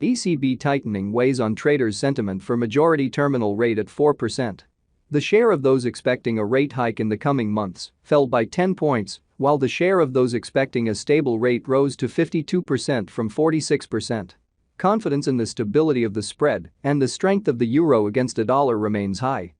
ECB tightening weighs on traders' sentiment for majority terminal rate at 4%. The share of those expecting a rate hike in the coming months fell by 10 points, while the share of those expecting a stable rate rose to 52% from 46%. Confidence in the stability of the spread and the strength of the euro against the dollar remains high.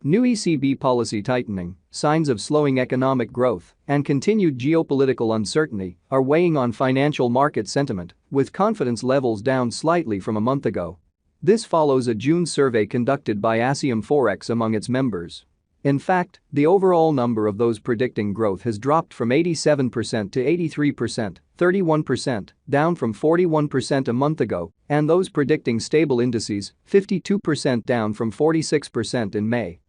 New ECB policy tightening, signs of slowing economic growth, and continued geopolitical uncertainty are weighing on financial market sentiment, with confidence levels down slightly from a month ago. This follows a June survey conducted by ASEAN Forex among its members. In fact, the overall number of those predicting growth has dropped from 87% to 83%, 31%, down from 41% a month ago, and those predicting stable indices, 52% down from 46% in May.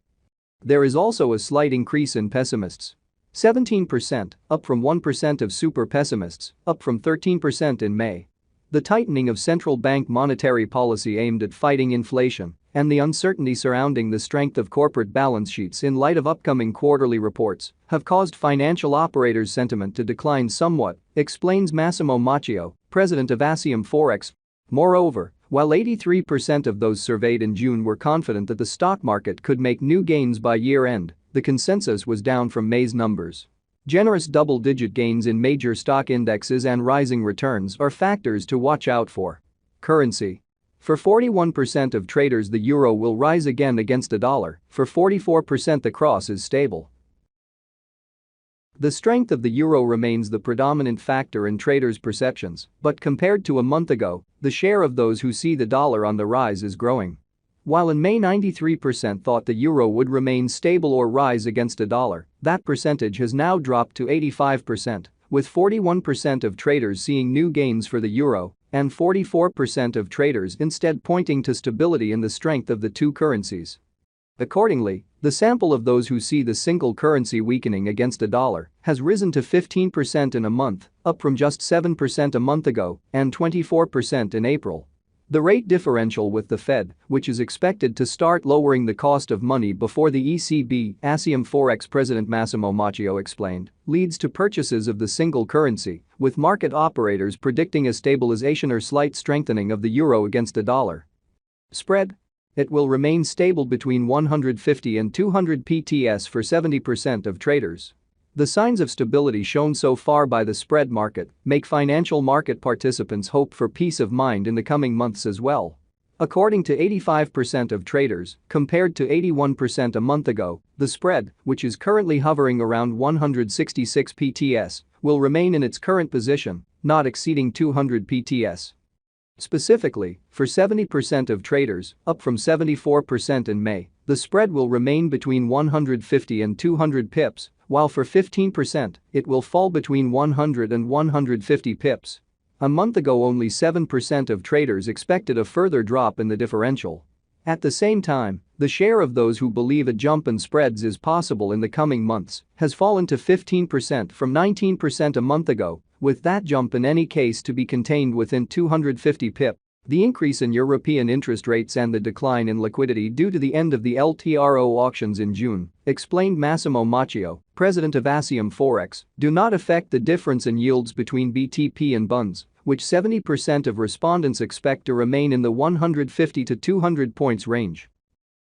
There is also a slight increase in pessimists. 17%, up from 1% of super pessimists, up from 13% in May. The tightening of central bank monetary policy aimed at fighting inflation and the uncertainty surrounding the strength of corporate balance sheets in light of upcoming quarterly reports have caused financial operators' sentiment to decline somewhat, explains Massimo Macchio, president of ASEAN Forex. Moreover, while 83% of those surveyed in June were confident that the stock market could make new gains by year-end, the consensus was down from May's numbers. Generous double-digit gains in major stock indexes and rising returns are factors to watch out for. Currency. For 41% of traders, the euro will rise again against the dollar. For 44%, the cross is stable. The strength of the euro remains the predominant factor in traders' perceptions, but compared to a month ago, the share of those who see the dollar on the rise is growing. While in May 93% thought the euro would remain stable or rise against the dollar, that percentage has now dropped to 85%, with 41% of traders seeing new gains for the euro and 44% of traders instead pointing to stability in the strength of the two currencies. Accordingly, the sample of those who see the single currency weakening against the dollar has risen to 15% in a month, up from just 7% a month ago and 24% in April. The rate differential with the Fed, which is expected to start lowering the cost of money before the ECB, ASEAN Forex President Massimo Macchio explained, leads to purchases of the single currency, with market operators predicting a stabilization or slight strengthening of the euro against the dollar. Spread. It will remain stable between 150 and 200 PTS for 70% of traders. The signs of stability shown so far by the spread market make financial market participants hope for peace of mind in the coming months as well. According to 85% of traders, compared to 81% a month ago, the spread, which is currently hovering around 166 PTS, will remain in its current position, not exceeding 200 PTS. Specifically, for 70% of traders, up from 74% in May, the spread will remain between 150 and 200 pips, while for 15%, it will fall between 100 and 150 pips. A month ago, only 7% of traders expected a further drop in the differential. At the same time, the share of those who believe a jump in spreads is possible in the coming months has fallen to 15% from 19% a month ago, with that jump in any case to be contained within 250 pip. The increase in European interest rates and the decline in liquidity due to the end of the LTRO auctions in June, explained Massimo Macchio, president of ASEAN Forex, do not affect the difference in yields between BTP and bonds, which 70% of respondents expect to remain in the 150 to 200 points range.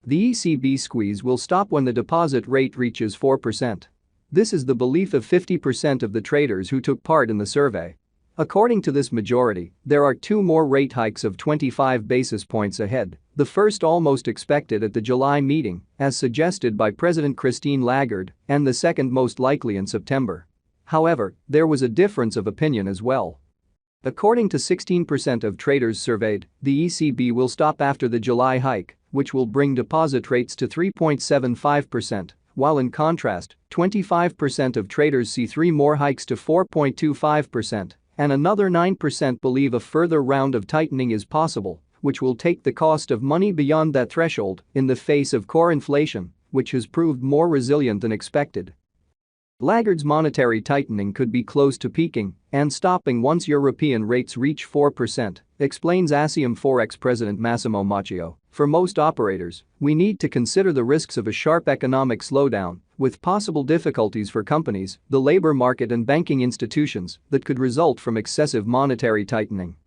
The ECB squeeze will stop when the deposit rate reaches 4%. This is the belief of 50% of the traders who took part in the survey. According to this majority, there are two more rate hikes of 25 basis points ahead, the first almost expected at the July meeting, as suggested by President Christine Lagarde, and the second most likely in September. However, there was a difference of opinion as well. According to 16% of traders surveyed, the ECB will stop after the July hike, which will bring deposit rates to 3.75%, while in contrast, 25% of traders see three more hikes to 4.25%. And another 9% believe a further round of tightening is possible, which will take the cost of money beyond that threshold in the face of core inflation, which has proved more resilient than expected. Lagarde's monetary tightening could be close to peaking and stopping once European rates reach 4%, explains ASEAN Forex President Massimo Macchio. For most operators, we need to consider the risks of a sharp economic slowdown, with possible difficulties for companies, the labor market and banking institutions that could result from excessive monetary tightening.